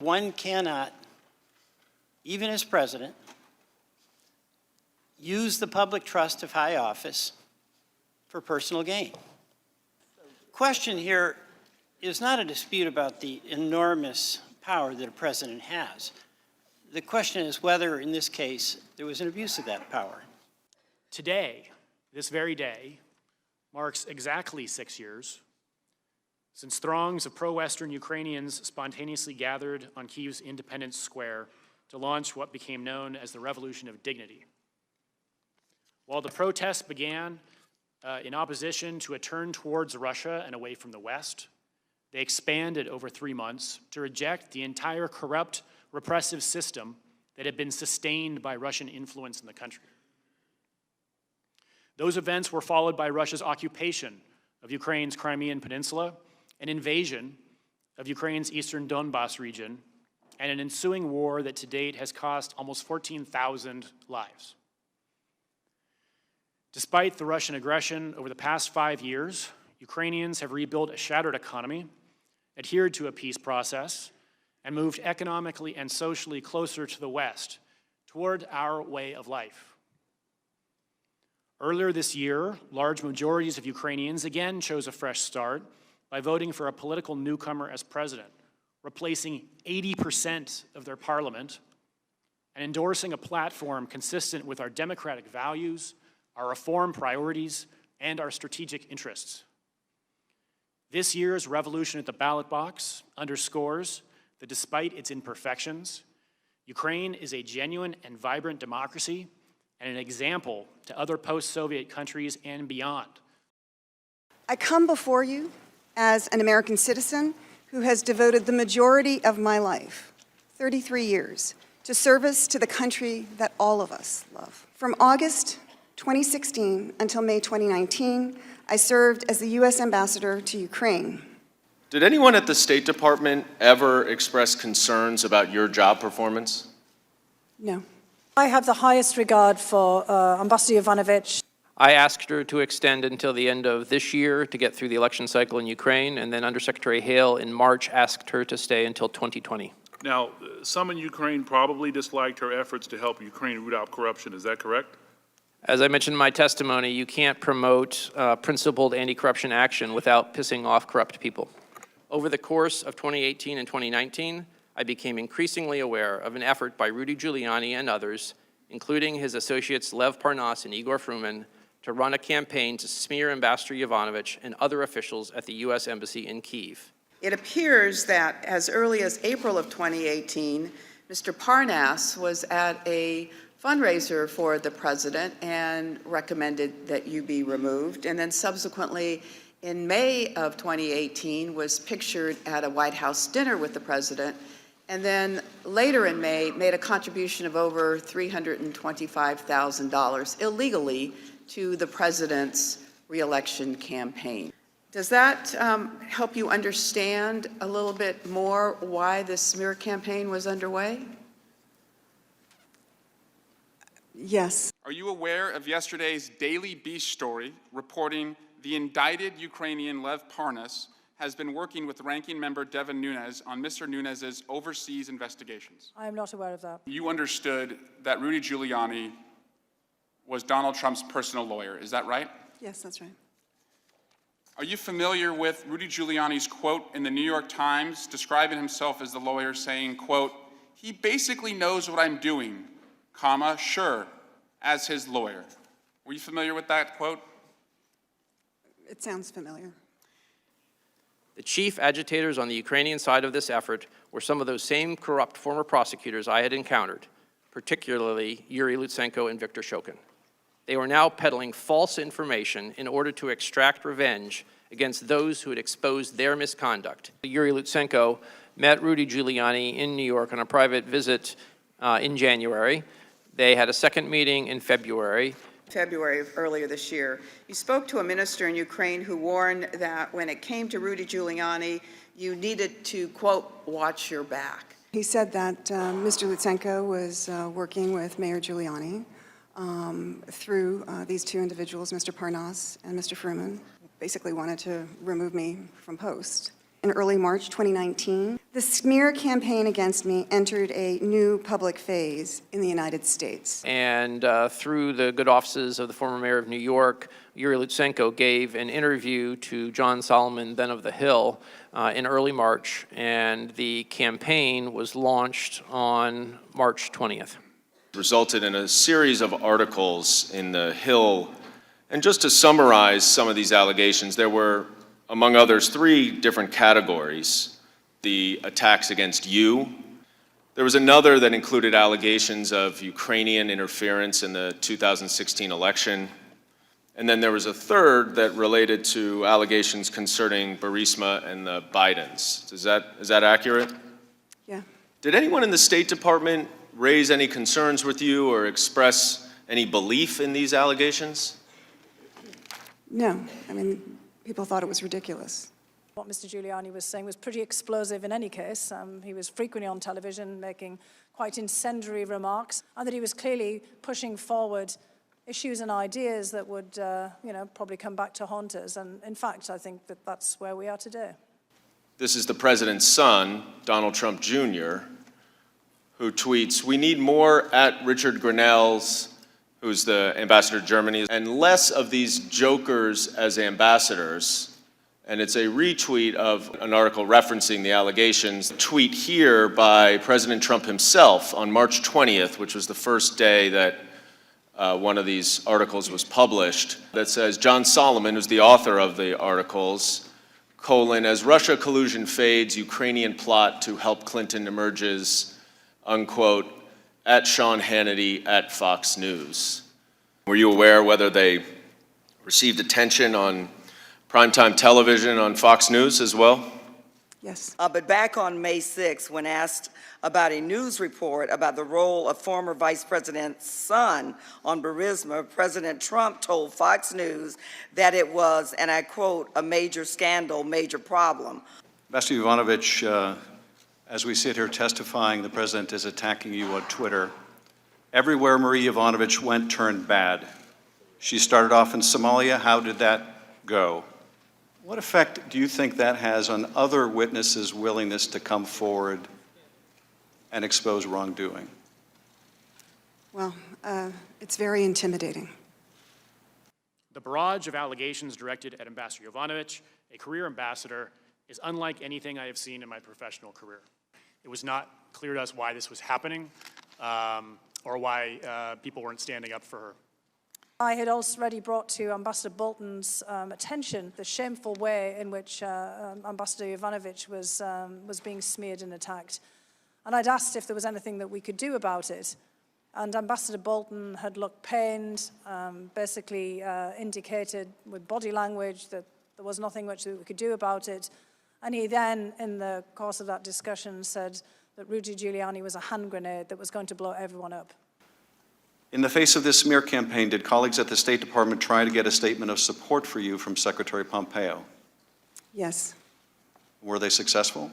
One cannot, even as president, use the public trust of high office for personal gain. The question here is not a dispute about the enormous power that a president has. The question is whether, in this case, there was an abuse of that power. Today, this very day, marks exactly 6 years since throngs of pro-Western Ukrainians spontaneously gathered on Kyiv's Independence Square to launch what became known as the Revolution of Dignity. While the protests began in opposition to a turn towards Russia and away from the West, they expanded over 3 months to reject the entire corrupt, repressive system that had been sustained by Russian influence in the country. Those events were followed by Russia's occupation of Ukraine's Crimean Peninsula, an invasion of Ukraine's eastern Donbas region, and an ensuing war that to date has cost almost 14,000 lives. Despite the Russian aggression over the past 5 years, Ukrainians have rebuilt a shattered economy, adhered to a peace process, and moved economically and socially closer to the West, toward our way of life. Earlier this year, large majorities of Ukrainians again chose a fresh start by voting for a political newcomer as president, replacing 80% of their parliament and endorsing a platform consistent with our democratic values, our reform priorities, and our strategic interests. This year's revolution at the ballot box underscores that despite its imperfections, Ukraine is a genuine and vibrant democracy and an example to other post-Soviet countries and beyond. I come before you as an American citizen who has devoted the majority of my life, 33 years, to service to the country that all of us love. From August 2016 until May 2019, I served as the U.S. ambassador to Ukraine. Did anyone at the State Department ever express concerns about your job performance? No. I have the highest regard for Ambassador Yovanovitch. I asked her to extend until the end of this year to get through the election cycle in Ukraine, and then Undersecretary Hale in March asked her to stay until 2020. Now, some in Ukraine probably disliked her efforts to help Ukraine root out corruption. Is that correct? As I mentioned in my testimony, you can't promote principled anti-corruption action without pissing off corrupt people. Over the course of 2018 and 2019, I became increasingly aware of an effort by Rudy Giuliani and others, including his associates Lev Parnas and Igor Fruman, to run a campaign to smear Ambassador Yovanovitch and other officials at the U.S. Embassy in Kyiv. It appears that as early as April of 2018, Mr. Parnas was at a fundraiser for the president and recommended that you be removed, and then subsequently in May of 2018 was pictured at a White House dinner with the president, and then later in May made a contribution of over $325,000 illegally to the president's re-election campaign. Does that help you understand a little bit more why this smear campaign was underway? Yes. Are you aware of yesterday's Daily Beast story reporting the indicted Ukrainian Lev Parnas has been working with ranking member Devin Nunes on Mr. Nunes's overseas investigations? I am not aware of that. You understood that Rudy Giuliani was Donald Trump's personal lawyer, is that right? Yes, that's right. Are you familiar with Rudy Giuliani's quote in the New York Times describing himself as the lawyer saying, quote, "He basically knows what I'm doing, comma, sure, as his lawyer." Were you familiar with that quote? It sounds familiar. The chief agitators on the Ukrainian side of this effort were some of those same corrupt former prosecutors I had encountered, particularly Yuri Lutsenko and Viktor Shokin. They were now peddling false information in order to extract revenge against those who had exposed their misconduct. Yuri Lutsenko met Rudy Giuliani in New York on a private visit in January. They had a second meeting in February of earlier this year. You spoke to a minister in Ukraine who warned that when it came to Rudy Giuliani, you needed to, quote, watch your back. He said that Mr. Lutsenko was working with Mayor Giuliani through these two individuals, Mr. Parnas and Mr. Fruman, basically wanted to remove me from post. In early March 2019, The smear campaign against me entered a new public phase in the United States. And through the good offices of the former mayor of New York, Yuri Lutsenko gave an interview to John Solomon, then of The Hill, in early March, and the campaign was launched on March 20th. Resulted in a series of articles in The Hill. And just to summarize some of these allegations, there were, among others, 3 different categories. The attacks against you. There was another that included allegations of Ukrainian interference in the 2016 election. And then there was a third that related to allegations concerning Burisma and the Bidens. Is that accurate? Yeah. Did anyone in the State Department raise any concerns with you or express any belief in these allegations? No, I mean, people thought it was ridiculous. What Mr. Giuliani was saying was pretty explosive in any case. He was frequently on television making quite incendiary remarks, and that he was clearly pushing forward issues and ideas that would, probably come back to haunt us. And in fact, I think that that's where we are today. This is the president's son, Donald Trump Jr., who tweets, "We need more at Richard Grenell's," who's the ambassador to Germany, "and less of these jokers as ambassadors." And it's a retweet of an article referencing the allegations. A tweet here by President Trump himself on March 20th, which was the first day that one of these articles was published, that says, John Solomon, who's the author of the articles, "as Russia collusion fades, Ukrainian plot to help Clinton emerges," unquote, at Sean Hannity at Fox News. Were you aware whether they received attention on primetime television on Fox News as well? Yes. But back on May 6th, when asked about a news report about the role of former Vice President's son on Burisma, President Trump told Fox News that it was, and I quote, "a major scandal, major problem." Ambassador Yovanovitch, as we sit here testifying, the president is attacking you on Twitter. Everywhere Marie Yovanovitch went turned bad. She started off in Somalia. How did that go? What effect do you think that has on other witnesses' willingness to come forward and expose wrongdoing? Well, it's very intimidating. The barrage of allegations directed at Ambassador Yovanovitch, a career ambassador, is unlike anything I have seen in my professional career. It was not clear to us why this was happening or why people weren't standing up for her. I had already brought to Ambassador Bolton's attention the shameful way in which Ambassador Yovanovitch was being smeared and attacked. And I'd asked if there was anything that we could do about it. And Ambassador Bolton had looked pained, basically indicated with body language that there was nothing much that we could do about it. And he then, in the course of that discussion, said that Rudy Giuliani was a hand grenade that was going to blow everyone up. In the face of this smear campaign, did colleagues at the State Department try to get a statement of support for you from Secretary Pompeo? Yes. Were they successful?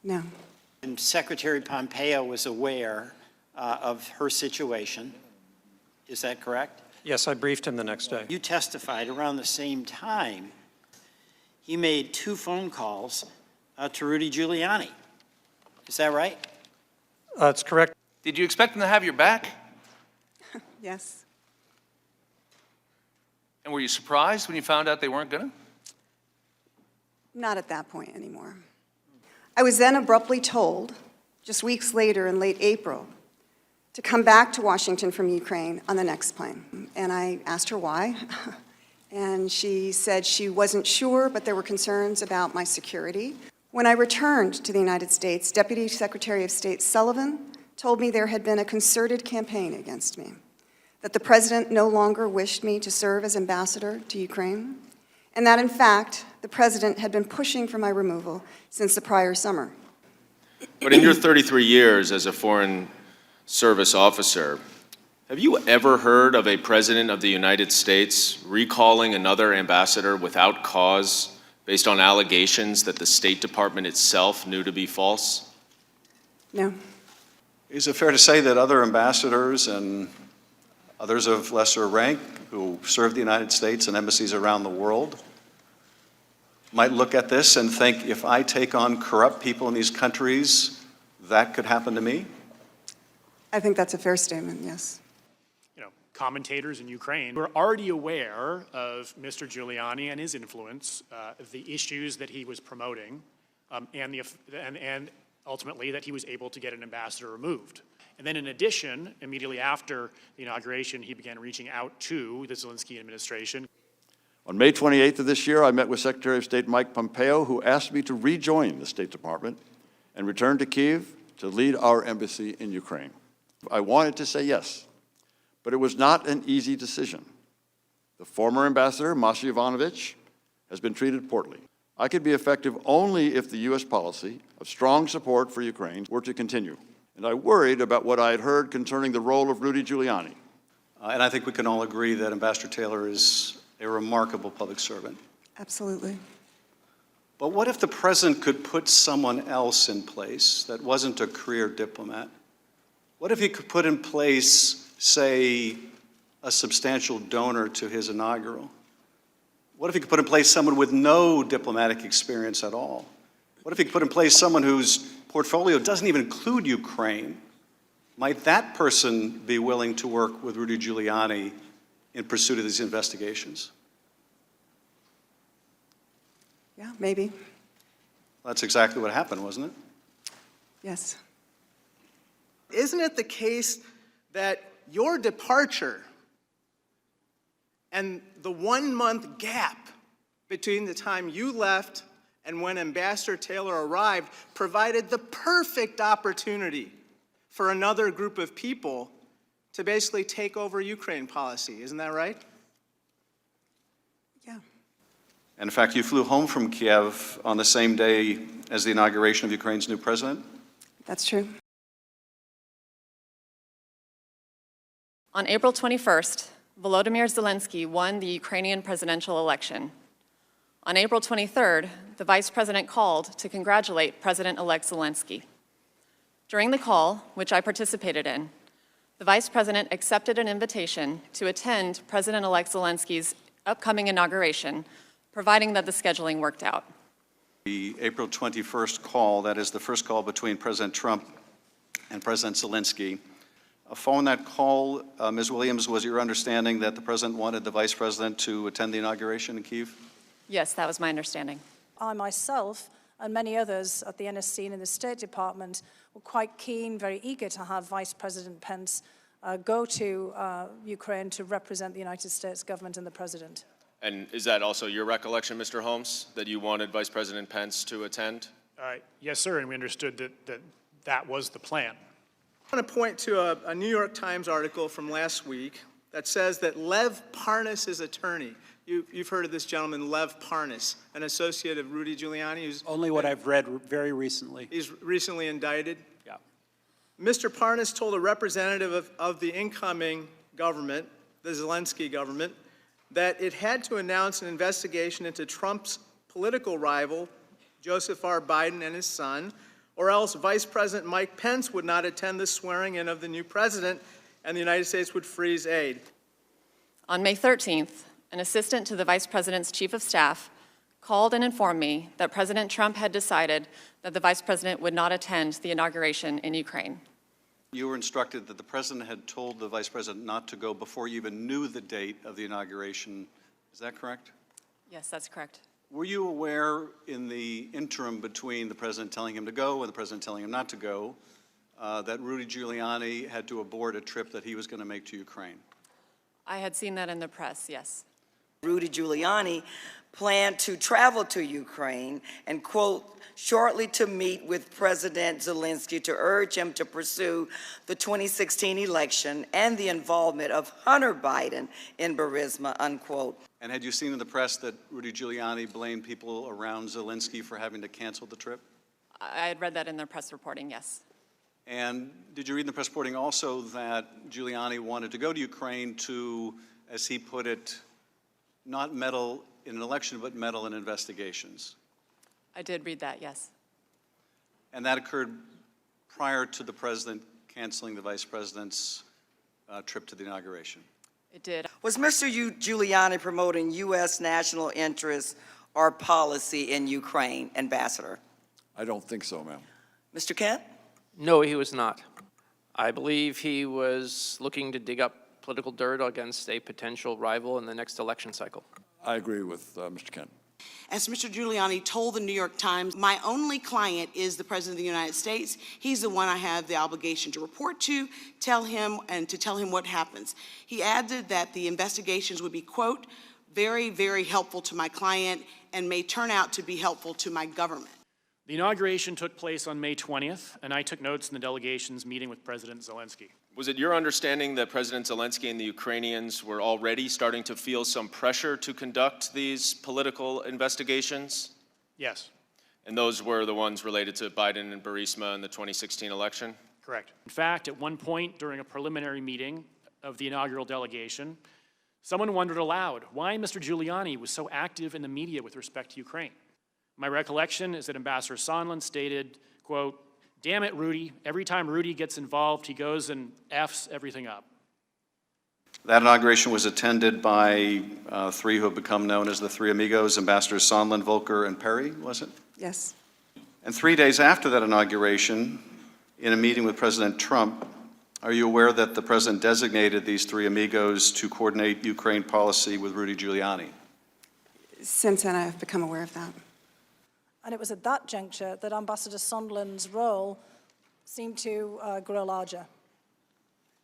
No. And Secretary Pompeo was aware of her situation. Is that correct? Yes, I briefed him the next day. You testified around the same time. He made 2 phone calls to Rudy Giuliani. Is that right? That's correct. Did you expect them to have your back? Yes. And were you surprised when you found out they weren't gonna? Not at that point anymore. I was then abruptly told, just weeks later in late April, to come back to Washington from Ukraine on the next plane. And I asked her why. And she said she wasn't sure, but there were concerns about my security. When I returned to the United States, Deputy Secretary of State Sullivan told me there had been a concerted campaign against me, that the president no longer wished me to serve as ambassador to Ukraine, and that, in fact, the president had been pushing for my removal since the prior summer. But in your 33 years as a Foreign Service officer, have you ever heard of a president of the United States recalling another ambassador without cause based on allegations that the State Department itself knew to be false? No. Is it fair to say that other ambassadors and others of lesser rank who serve the United States and embassies around the world might look at this and think, if I take on corrupt people in these countries, that could happen to me? I think that's a fair statement, yes. Commentators in Ukraine were already aware of Mr. Giuliani and his influence, the issues that he was promoting, and ultimately that he was able to get an ambassador removed. And then in addition, immediately after the inauguration, he began reaching out to the Zelensky administration. On May 28th of this year, I met with Secretary of State Mike Pompeo, who asked me to rejoin the State Department and return to Kyiv to lead our embassy in Ukraine. I wanted to say yes, but it was not an easy decision. The former ambassador, Masha Ivanovich, has been treated poorly. I could be effective only if the U.S. policy of strong support for Ukraine were to continue. And I worried about what I had heard concerning the role of Rudy Giuliani. And I think we can all agree that Ambassador Taylor is a remarkable public servant. Absolutely. But what if the president could put someone else in place that wasn't a career diplomat? What if he could put in place, say, a substantial donor to his inaugural? What if he could put in place someone with no diplomatic experience at all? What if he could put in place someone whose portfolio doesn't even include Ukraine? Might that person be willing to work with Rudy Giuliani in pursuit of these investigations? Yeah, maybe. That's exactly what happened, wasn't it? Yes. Isn't it the case that your departure and the 1 month gap between the time you left and when Ambassador Taylor arrived provided the perfect opportunity for another group of people to basically take over Ukraine policy? Isn't that right? Yeah. And in fact, you flew home from Kiev on the same day as the inauguration of Ukraine's new president? That's true. On April 21st, Volodymyr Zelensky won the Ukrainian presidential election. On April 23rd, the vice president called to congratulate President-elect Zelensky. During the call, which I participated in, the vice president accepted an invitation to attend President-elect Zelensky's upcoming inauguration, providing that the scheduling worked out. The April 21st call, that is the first call between President Trump and President Zelensky. Following that call, Ms. Williams, was your understanding that the president wanted the vice president to attend the inauguration in Kyiv? Yes, that was my understanding. I myself and many others at the NSC and in the State Department were quite keen, very eager to have Vice President Pence go to Ukraine to represent the United States government and the president. And is that also your recollection, Mr. Holmes, that you wanted Vice President Pence to attend? Yes, sir, and we understood that was the plan. I want to point to a New York Times article from last week that says that Lev Parnas' attorney, you've heard of this gentleman, Lev Parnas, an associate of Rudy Giuliani, who's Only what I've read very recently. he's recently indicted. Yeah. Mr. Parnas told a representative of the incoming government, the Zelensky government, that it had to announce an investigation into Trump's political rival, Joseph R. Biden, and his son, or else Vice President Mike Pence would not attend the swearing-in of the new president, and the United States would freeze aid. On May 13th, an assistant to the vice president's chief of staff called and informed me that President Trump had decided that the vice president would not attend the inauguration in Ukraine. You were instructed that the president had told the vice president not to go before you even knew the date of the inauguration. Is that correct? Yes, that's correct. Were you aware in the interim between the president telling him to go and the president telling him not to go that Rudy Giuliani had to abort a trip that he was going to make to Ukraine? I had seen that in the press, yes. Rudy Giuliani planned to travel to Ukraine and, quote, shortly to meet with President Zelensky to urge him to pursue the 2016 election and the involvement of Hunter Biden in Burisma, unquote. And had you seen in the press that Rudy Giuliani blamed people around Zelensky for having to cancel the trip? I had read that in the press reporting, yes. And did you read in the press reporting also that Giuliani wanted to go to Ukraine to, as he put it, not meddle in an election, but meddle in investigations? I did read that, yes. And that occurred prior to the president canceling the vice president's trip to the inauguration? It did. Was Mr. Giuliani promoting U.S. national interests or policy in Ukraine, Ambassador? I don't think so, ma'am. Mr. Kent? No, he was not. I believe he was looking to dig up political dirt against a potential rival in the next election cycle. I agree with Mr. Kent. As Mr. Giuliani told the New York Times, my only client is the President of the United States. He's the one I have the obligation to report to, tell him what happens. He added that the investigations would be, quote, very, very helpful to my client and may turn out to be helpful to my government. The inauguration took place on May 20th, and I took notes in the delegation's meeting with President Zelensky. Was it your understanding that President Zelensky and the Ukrainians were already starting to feel some pressure to conduct these political investigations? Yes, And those were the ones related to Biden and Burisma in the 2016 election? correct. In fact, at one point during a preliminary meeting of the inaugural delegation, someone wondered aloud why Mr. Giuliani was so active in the media with respect to Ukraine. My recollection is that Ambassador Sondland stated, quote, "Damn it, Rudy. Every time Rudy gets involved, he goes and F's everything up." That inauguration was attended by three who have become known as the Three Amigos, Ambassadors Sondland, Volker, and Perry, was it? Yes. And 3 days after that inauguration, in a meeting with President Trump, are you aware that the president designated these Three Amigos to coordinate Ukraine policy with Rudy Giuliani? Since then, I have become aware of that. And it was at that juncture that Ambassador Sondland's role seemed to grow larger.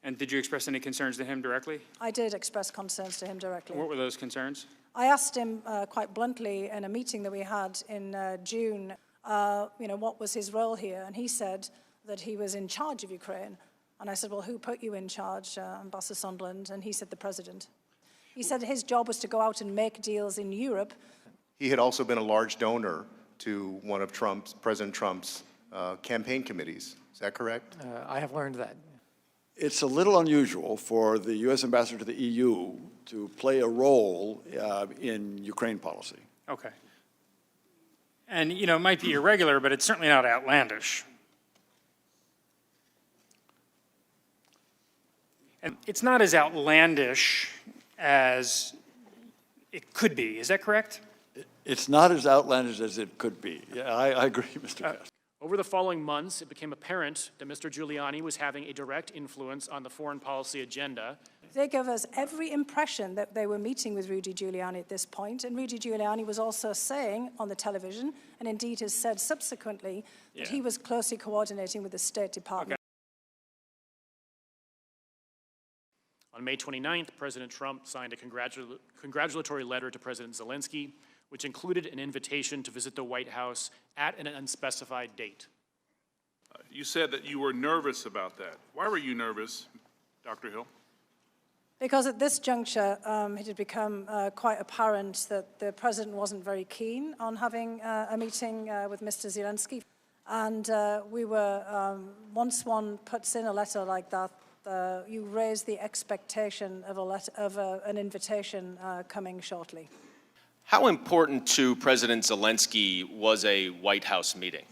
And did you express any concerns to him directly? I did express concerns to him directly. What were those concerns? I asked him quite bluntly in a meeting that we had in June, what was his role here? And he said that he was in charge of Ukraine. And I said, well, who put you in charge, Ambassador Sondland? And he said, the president. He said his job was to go out and make deals in Europe. He had also been a large donor to one of President Trump's campaign committees. Is that correct? I have learned that. It's a little unusual for the U.S. ambassador to the EU to play a role in Ukraine policy. Okay. And, it might be irregular, but it's certainly not outlandish. And it's not as outlandish as it could be. Is that correct? It's not as outlandish as it could be. Yeah, I agree, Mr. Guest. Over the following months, it became apparent that Mr. Giuliani was having a direct influence on the foreign policy agenda. They gave us every impression that they were meeting with Rudy Giuliani at this point, and Rudy Giuliani was also saying on the television, and indeed has said subsequently, that he was closely coordinating with the State Department. On May 29th, President Trump signed a congratulatory letter to President Zelensky, which included an invitation to visit the White House at an unspecified date. You said that you were nervous about that. Why were you nervous, Dr. Hill? Because at this juncture, it had become quite apparent that the president wasn't very keen on having a meeting with Mr. Zelensky. And we were, once one puts in a letter like that, you raise the expectation of an invitation coming shortly. How important to President Zelensky was a White House meeting?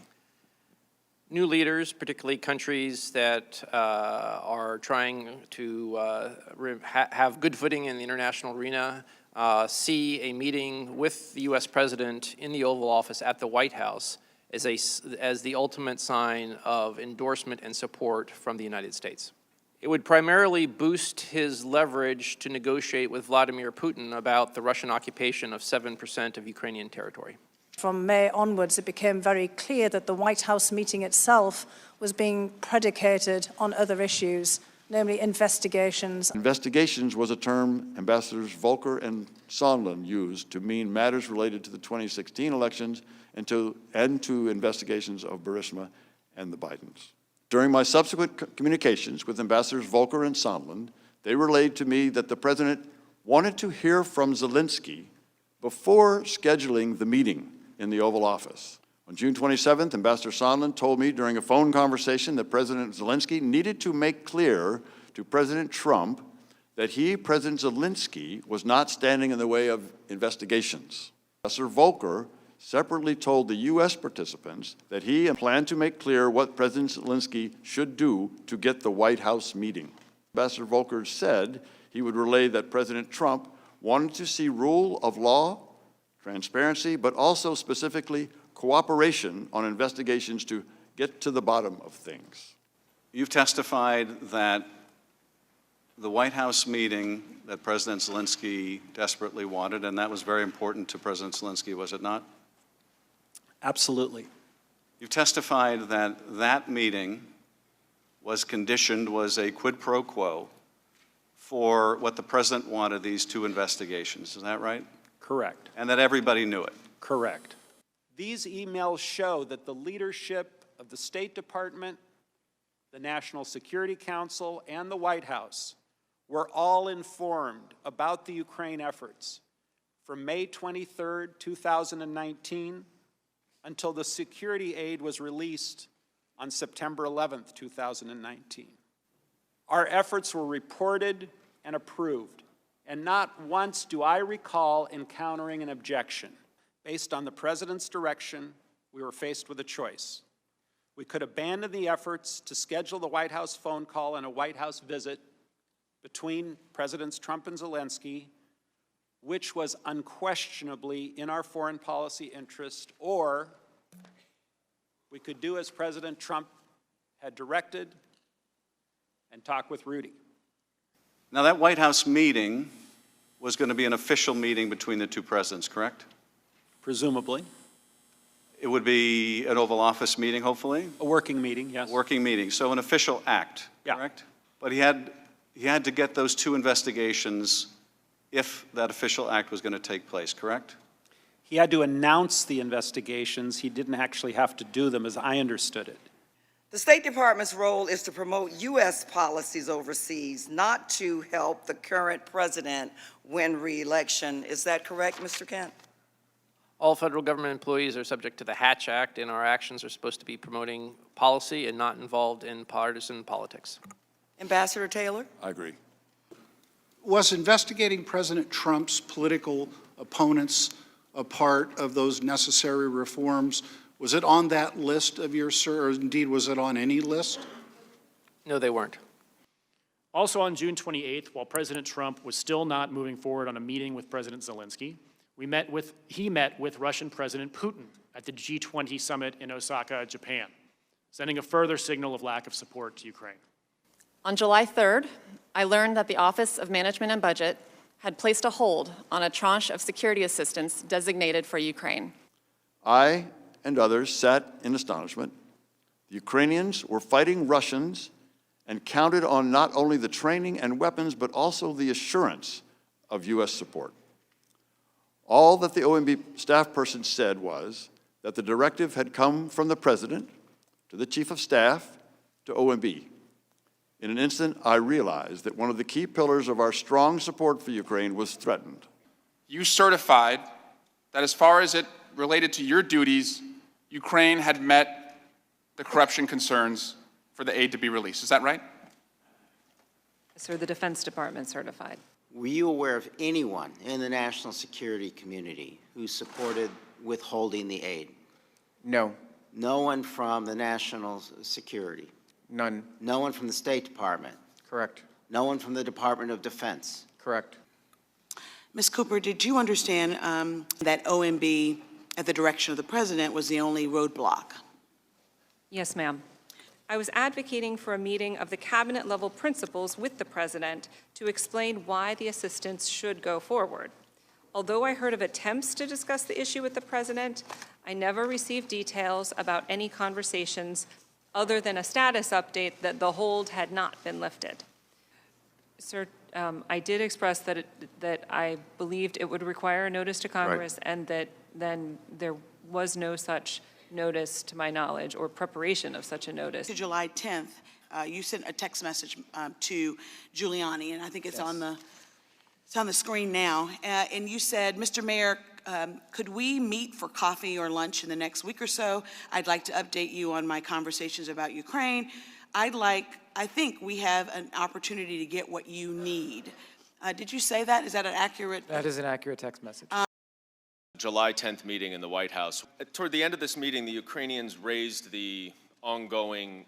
New leaders, particularly countries that are trying to have good footing in the international arena, see a meeting with the U.S. President in the Oval Office at the White House as the ultimate sign of endorsement and support from the United States. It would primarily boost his leverage to negotiate with Vladimir Putin about the Russian occupation of 7% of Ukrainian territory. From May onwards, it became very clear that the White House meeting itself was being predicated on other issues, namely investigations. Investigations was a term Ambassadors Volker and Sondland used to mean matters related to the 2016 elections and to investigations of Burisma and the Bidens. During my subsequent communications with Ambassadors Volker and Sondland, they relayed to me that the president wanted to hear from Zelensky before scheduling the meeting in the Oval Office. On June 27th, Ambassador Sondland told me during a phone conversation that President Zelensky needed to make clear to President Trump that he, President Zelensky, was not standing in the way of investigations. Ambassador Volker separately told the U.S. participants that he planned to make clear what President Zelensky should do to get the White House meeting. Ambassador Volker said he would relay that President Trump wanted to see rule of law transparency, but also specifically cooperation on investigations to get to the bottom of things. You've testified that the White House meeting that President Zelensky desperately wanted, and that was very important to President Zelensky, was it not? Absolutely. You've testified that that meeting was a quid pro quo for what the president wanted, these two investigations. Is that right? Correct. And that everybody knew it? Correct. These emails show that the leadership of the State Department, the National Security Council, and the White House were all informed about the Ukraine efforts from May 23rd, 2019, until the security aid was released on September 11th, 2019. Our efforts were reported and approved, and not once do I recall encountering an objection. Based on the President's direction, we were faced with a choice. We could abandon the efforts to schedule the White House phone call and a White House visit between Presidents Trump and Zelensky, which was unquestionably in our foreign policy interest, or we could do as President Trump had directed and talk with Rudy. Now, that White House meeting was going to be an official meeting between the two presidents, correct? Presumably. It would be an Oval Office meeting, hopefully? A working meeting, yes. A working meeting, so an official act, correct? But he had to get those two investigations if that official act was going to take place, correct? He had to announce the investigations. He didn't actually have to do them, as I understood it. The State Department's role is to promote U.S. policies overseas, not to help the current president win re-election. Is that correct, Mr. Kent? All federal government employees are subject to the Hatch Act, and our actions are supposed to be promoting policy and not involved in partisan politics. Ambassador Taylor? I agree. Was investigating President Trump's political opponents a part of those necessary reforms? Was it on that list of yours, sir, or indeed was it on any list? No, they weren't. Also on June 28th, while President Trump was still not moving forward on a meeting with President Zelensky, he met with Russian President Putin at the G20 summit in Osaka, Japan, sending a further signal of lack of support to Ukraine. On July 3rd, I learned that the Office of Management and Budget had placed a hold on a tranche of security assistance designated for Ukraine. I and others sat in astonishment. The Ukrainians were fighting Russians and counted on not only the training and weapons, but also the assurance of U.S. support. All that the OMB staff person said was that the directive had come from the President to the Chief of Staff to OMB. In an instant, I realized that one of the key pillars of our strong support for Ukraine was threatened. You certified that as far as it related to your duties, Ukraine had met the corruption concerns for the aid to be released. Is that right? Sir, the Defense Department certified. Were you aware of anyone in the national security community who supported withholding the aid? No. No one from the national security? None. No one from the State Department? Correct. No one from the Department of Defense? Correct. Ms. Cooper, did you understand that OMB, at the direction of the president, was the only roadblock? Yes, ma'am. I was advocating for a meeting of the cabinet-level principals with the president to explain why the assistance should go forward. Although I heard of attempts to discuss the issue with the president, I never received details about any conversations other than a status update that the hold had not been lifted. Sir, I did express that I believed it would require a notice to Congress, and that then there was no such notice, to my knowledge, or preparation of such a notice. To July 10th, you sent a text message to Giuliani, and I think it's on the screen now. And you said, Mr. Mayor, could we meet for coffee or lunch in the next week or so? I'd like to update you on my conversations about Ukraine. I think we have an opportunity to get what you need. Did you say that? Is that an accurate? That is an accurate text message. July 10th meeting in the White House. Toward the end of this meeting, the Ukrainians raised their ongoing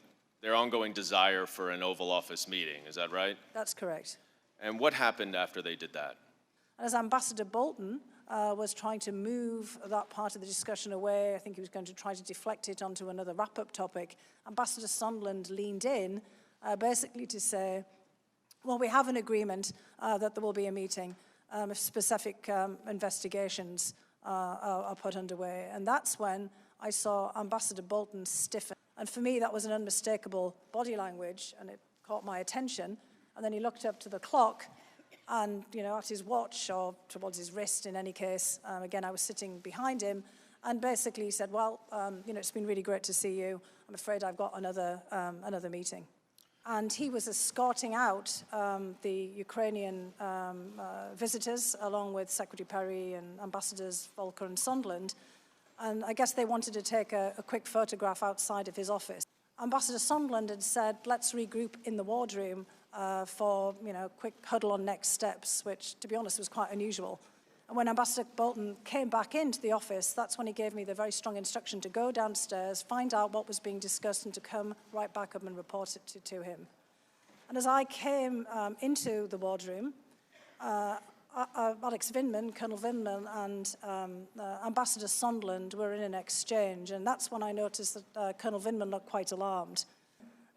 desire for an Oval Office meeting. Is that right? That's correct. And what happened after they did that? As Ambassador Bolton was trying to move that part of the discussion away. I think he was going to try to deflect it onto another wrap-up topic. Ambassador Sondland leaned in basically to say, well, we have an agreement that there will be a meeting if specific investigations are put underway. And that's when I saw Ambassador Bolton stiffen. And for me, that was an unmistakable body language, and it caught my attention. And then he looked up to the clock and, at his watch, or towards his wrist in any case. Again, I was sitting behind him, and basically he said, well, it's been really great to see you. I'm afraid I've got another meeting. And he was escorting out the Ukrainian visitors, along with Secretary Perry and Ambassadors Volker and Sondland. And I guess they wanted to take a quick photograph outside of his office. Ambassador Sondland had said, let's regroup in the wardroom for, a quick huddle on next steps, which, to be honest, was quite unusual. And when Ambassador Bolton came back into the office, that's when he gave me the very strong instruction to go downstairs, find out what was being discussed, and to come right back up and report it to him. And as I came into the wardroom, Alex Vindman, Colonel Vindman, and Ambassador Sondland were in an exchange, and that's when I noticed that Colonel Vindman looked quite alarmed.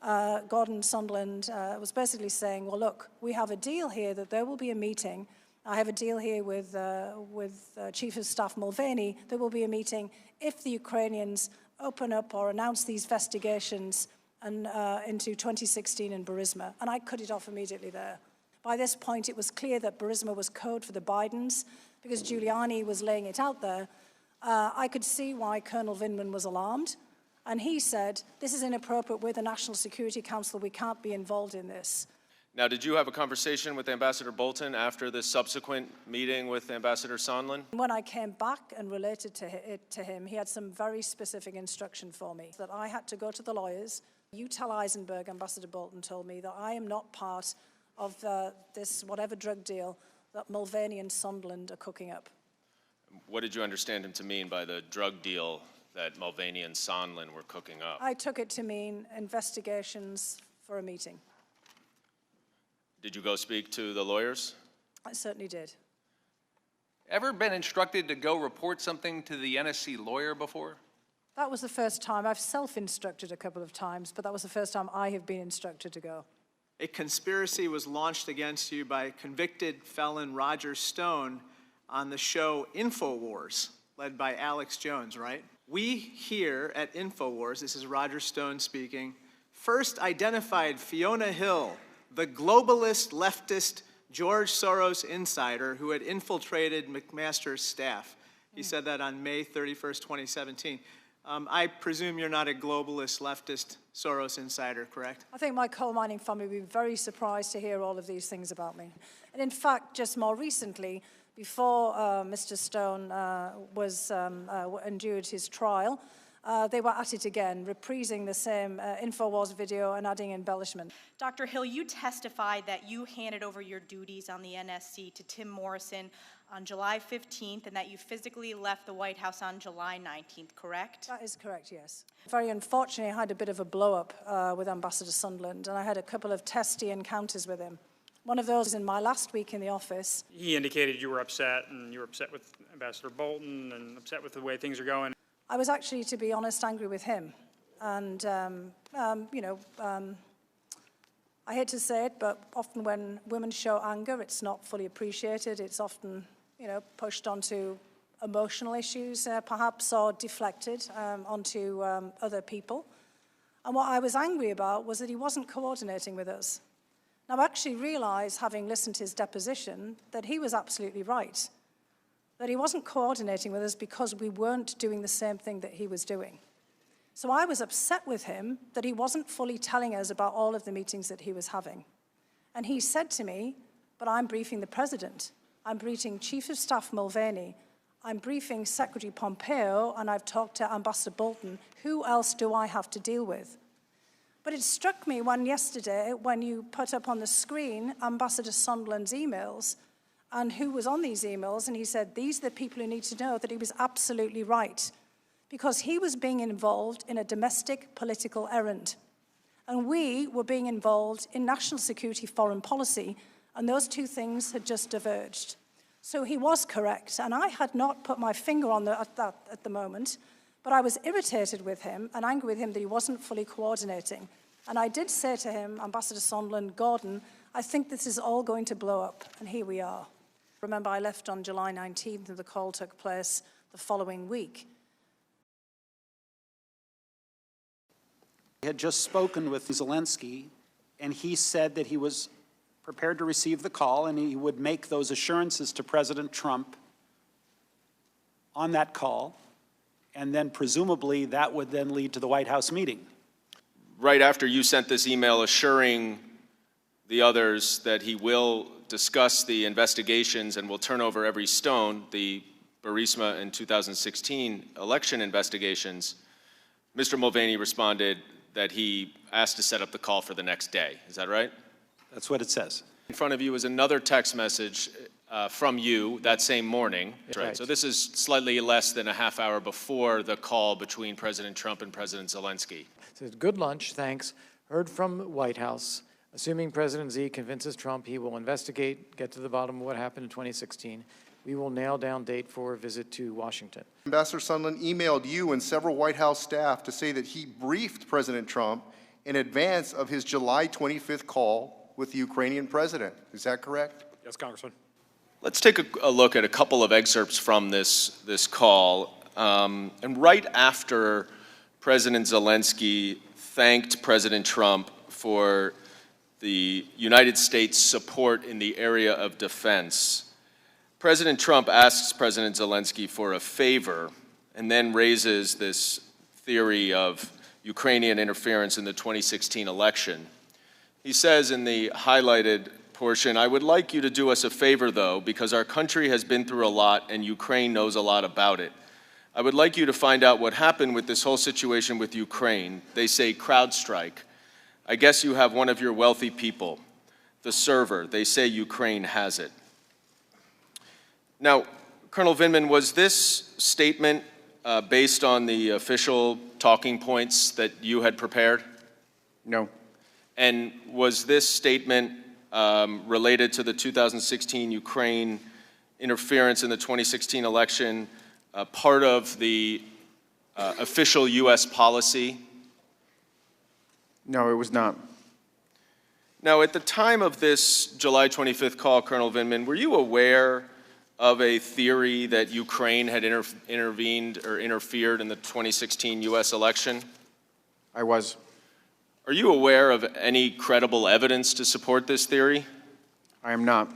Gordon Sondland was basically saying, well, look, we have a deal here that there will be a meeting. I have a deal here with Chief of Staff Mulvaney. There will be a meeting if the Ukrainians open up or announce these investigations into 2016 in Burisma. And I cut it off immediately there. By this point, it was clear that Burisma was code for the Bidens, because Giuliani was laying it out there. I could see why Colonel Vindman was alarmed. And he said, this is inappropriate. We're the National Security Council. We can't be involved in this. Now, did you have a conversation with Ambassador Bolton after the subsequent meeting with Ambassador Sondland? When I came back and related it to him, he had some very specific instruction for me, that I had to go to the lawyers. You tell Eisenberg, Ambassador Bolton told me, that I am not part of this whatever drug deal that Mulvaney and Sondland are cooking up. What did you understand him to mean by the drug deal that Mulvaney and Sondland were cooking up? I took it to mean investigations for a meeting. Did you go speak to the lawyers? I certainly did. Ever been instructed to go report something to the NSC lawyer before? That was the first time. I've self-instructed a couple of times, but that was the first time I have been instructed to go. A conspiracy was launched against you by convicted felon Roger Stone on the show InfoWars, led by Alex Jones, right? We here at InfoWars, this is Roger Stone speaking, first identified Fiona Hill, the globalist leftist George Soros insider who had infiltrated McMaster's staff. He said that on May 31st, 2017. I presume you're not a globalist leftist Soros insider, correct? I think my coal mining family would be very surprised to hear all of these things about me. And in fact, just more recently, before Mr. Stone endured his trial, they were at it again, reprising the same InfoWars video and adding embellishment. Dr. Hill, you testified that you handed over your duties on the NSC to Tim Morrison on July 15th and that you physically left the White House on July 19th, correct? That is correct, yes. Very unfortunately, I had a bit of a blow-up with Ambassador Sondland, and I had a couple of testy encounters with him. One of those in my last week in the office. He indicated you were upset, and you were upset with Ambassador Bolton and upset with the way things are going. I was actually, to be honest, angry with him. And, I hate to say it, but often when women show anger, it's not fully appreciated. It's often, pushed onto emotional issues, perhaps, or deflected onto other people. And what I was angry about was that he wasn't coordinating with us. Now, I actually realized, having listened to his deposition, that he was absolutely right. That he wasn't coordinating with us because we weren't doing the same thing that he was doing. So I was upset with him that he wasn't fully telling us about all of the meetings that he was having. And he said to me, but I'm briefing the president. I'm briefing Chief of Staff Mulvaney. I'm briefing Secretary Pompeo, and I've talked to Ambassador Bolton. Who else do I have to deal with? But it struck me yesterday when you put up on the screen Ambassador Sondland's emails and who was on these emails, and he said, these are the people who need to know, that he was absolutely right, because he was being involved in a domestic political errand. And we were being involved in national security foreign policy, and those two things had just diverged. So he was correct, and I had not put my finger on that at the moment, but I was irritated with him and angry with him that he wasn't fully coordinating. And I did say to him, Ambassador Sondland, Gordon, I think this is all going to blow up, and here we are. Remember, I left on July 19th, and the call took place the following week. I had just spoken with Zelensky, and he said that he was prepared to receive the call, and he would make those assurances to President Trump on that call, and then presumably that would then lead to the White House meeting. Right after you sent this email assuring the others that he will discuss the investigations and will turn over every stone, the Burisma and 2016 election investigations, Mr. Mulvaney responded that he asked to set up the call for the next day. Is that right? That's what it says. In front of you is another text message from you that same morning. Right. So this is slightly less than a half hour before the call between President Trump and President Zelensky. It says, good lunch, thanks. Heard from White House. Assuming President Z convinces Trump he will investigate, get to the bottom of what happened in 2016, we will nail down date for a visit to Washington. Ambassador Sondland emailed you and several White House staff to say that he briefed President Trump in advance of his July 25th call with the Ukrainian president. Is that correct? Yes, Congressman. Let's take a look at a couple of excerpts from this call. And right after President Zelensky thanked President Trump for the United States' support in the area of defense, President Trump asks President Zelensky for a favor and then raises this theory of Ukrainian interference in the 2016 election. He says in the highlighted portion, I would like you to do us a favor, though, because our country has been through a lot and Ukraine knows a lot about it. I would like you to find out what happened with this whole situation with Ukraine. They say CrowdStrike. I guess you have one of your wealthy people, the server. They say Ukraine has it. Now, Colonel Vindman, was this statement based on the official talking points that you had prepared? No. And was this statement related to the 2016 Ukraine interference in the 2016 election part of the official U.S. policy? No, it was not. Now, at the time of this July 25th call, Colonel Vindman, were you aware of a theory that Ukraine had intervened or interfered in the 2016 U.S. election? I was. Are you aware of any credible evidence to support this theory? I am not.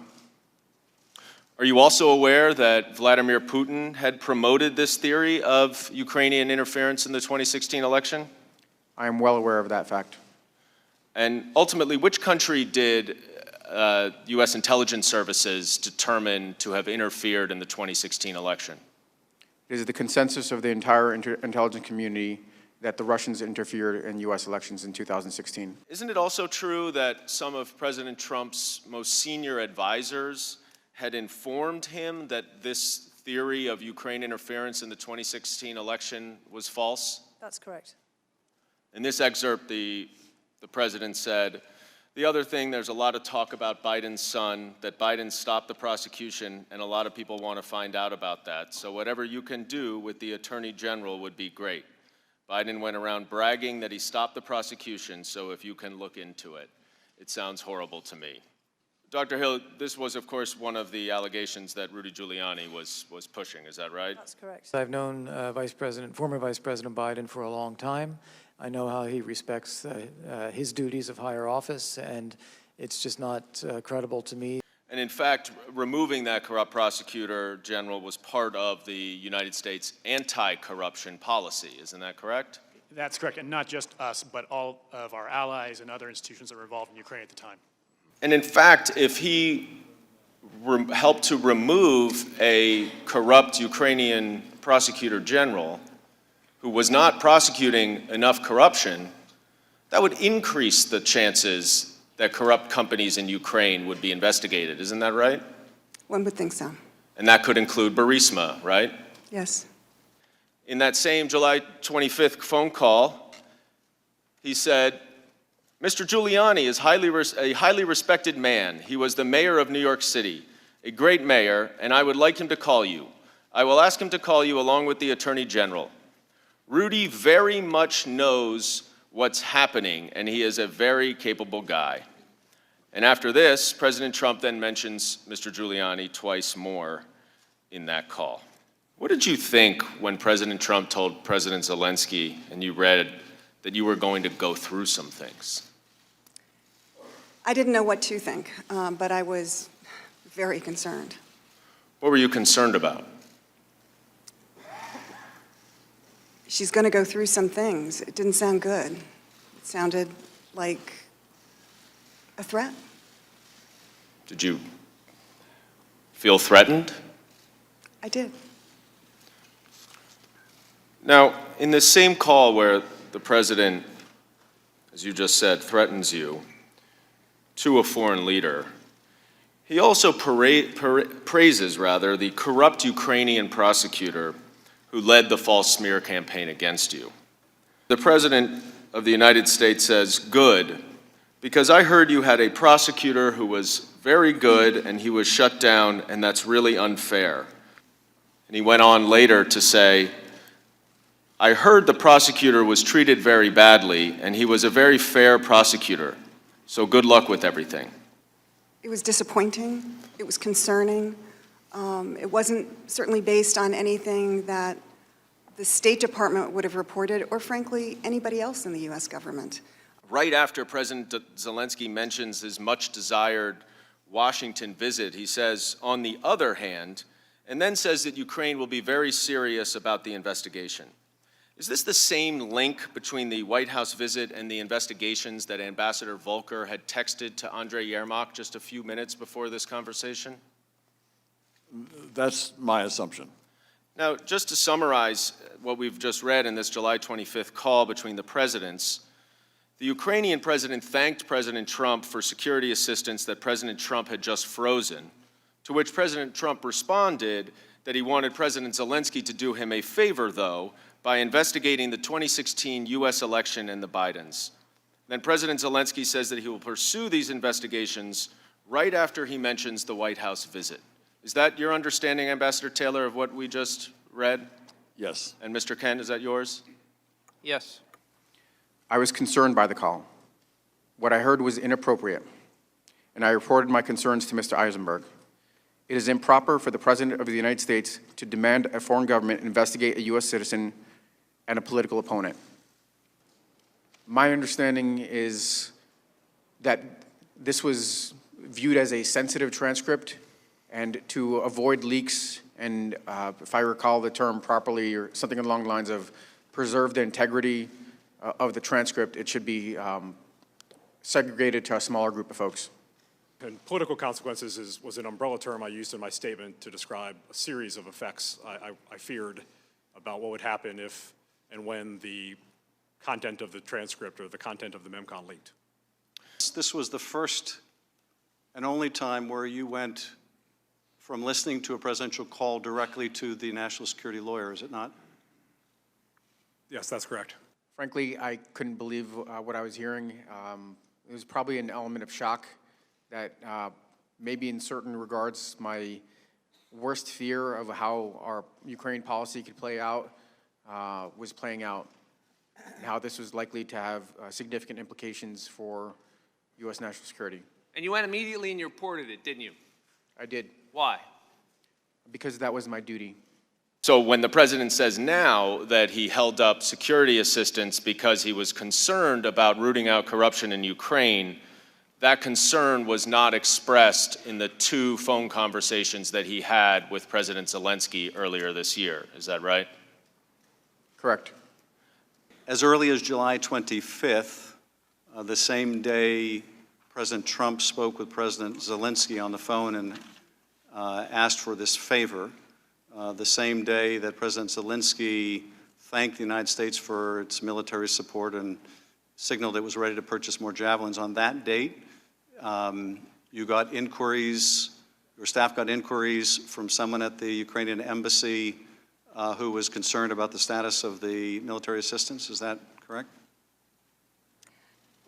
Are you also aware that Vladimir Putin had promoted this theory of Ukrainian interference in the 2016 election? I am well aware of that fact. And ultimately, which country did U.S. intelligence services determine to have interfered in the 2016 election? It is the consensus of the entire intelligence community that the Russians interfered in U.S. elections in 2016. Isn't it also true that some of President Trump's most senior advisors had informed him that this theory of Ukraine interference in the 2016 election was false? That's correct. In this excerpt, the president said, the other thing, there's a lot of talk about Biden's son, that Biden stopped the prosecution, and a lot of people want to find out about that. So whatever you can do with the attorney general would be great. Biden went around bragging that he stopped the prosecution, so if you can look into it. It sounds horrible to me. Dr. Hill, this was, of course, one of the allegations that Rudy Giuliani was pushing. Is that right? That's correct. I've known former Vice President Biden for a long time. I know how he respects his duties of higher office, and it's just not credible to me. And in fact, removing that corrupt prosecutor general was part of the United States anti-corruption policy. Isn't that correct? That's correct, and not just us, but all of our allies and other institutions that were involved in Ukraine at the time. And in fact, if he helped to remove a corrupt Ukrainian prosecutor general who was not prosecuting enough corruption, that would increase the chances that corrupt companies in Ukraine would be investigated. Isn't that right? One would think so. And that could include Burisma, right? Yes. In that same July 25th phone call, he said, Mr. Giuliani is a highly respected man. He was the mayor of New York City. a great mayor, and I would like him to call you. I will ask him to call you along with the Attorney General. Rudy very much knows what's happening, and he is a very capable guy. And after this, President Trump then mentions Mr. Giuliani twice more in that call. What did you think when President Trump told President Zelensky and you read that you were going to go through some things? I didn't know what to think, but I was very concerned. What were you concerned about? She's going to go through some things. It didn't sound good. It sounded like a threat. Did you feel threatened? I did. Now, in this same call where the president, as you just said, threatens you to a foreign leader, he also praises the corrupt Ukrainian prosecutor who led the false smear campaign against you. The President of the United States says, "Good, because I heard you had a prosecutor who was very good and he was shut down, and that's really unfair." And he went on later to say, "I heard the prosecutor was treated very badly and he was a very fair prosecutor, so good luck with everything." It was disappointing. It was concerning. It wasn't certainly based on anything that the State Department would have reported, or frankly, anybody else in the U.S. government. Right after President Zelensky mentions his much-desired Washington visit, he says, "On the other hand," and then says that Ukraine will be very serious about the investigation. Is this the same link between the White House visit and the investigations that Ambassador Volker had texted to Andrei Yermak just a few minutes before this conversation? That's my assumption. Now, just to summarize what we've just read in this July 25th call between the presidents, the Ukrainian president thanked President Trump for security assistance that President Trump had just frozen, to which President Trump responded that he wanted President Zelensky to do him a favor, though, by investigating the 2016 U.S. election and the Bidens. Then President Zelensky says that he will pursue these investigations right after he mentions the White House visit. Is that your understanding, Ambassador Taylor, of what we just read? Yes. And Mr. Kent, is that yours? Yes. I was concerned by the call. What I heard was inappropriate, and I reported my concerns to Mr. Eisenberg. It is improper for the President of the United States to demand a foreign government investigate a U.S. citizen and a political opponent. My understanding is that this was viewed as a sensitive transcript, and to avoid leaks and, if I recall the term properly, or something along the lines of preserve the integrity of the transcript, it should be segregated to a smaller group of folks. And political consequences was an umbrella term I used in my statement to describe a series of effects I feared about what would happen if and when the content of the transcript or the content of the MEMCON leaked. This was the first and only time where you went from listening to a presidential call directly to the national security lawyer, is it not? Yes, that's correct. Frankly, I couldn't believe what I was hearing. It was probably an element of shock that maybe in certain regards my worst fear of how our Ukraine policy could play out was playing out, and how this was likely to have significant implications for U.S. national security. And you went immediately and you reported it, didn't you? I did. Why? Because that was my duty. So when the president says now that he held up security assistance because he was concerned about rooting out corruption in Ukraine, that concern was not expressed in the 2 phone conversations that he had with President Zelensky earlier this year. Is that right? Correct. As early as July 25th, the same day President Trump spoke with President Zelensky on the phone and asked for this favor, the same day that President Zelensky thanked the United States for its military support and signaled it was ready to purchase more javelins. On that date, you got inquiries, your staff got inquiries from someone at the Ukrainian embassy who was concerned about the status of the military assistance. Is that correct?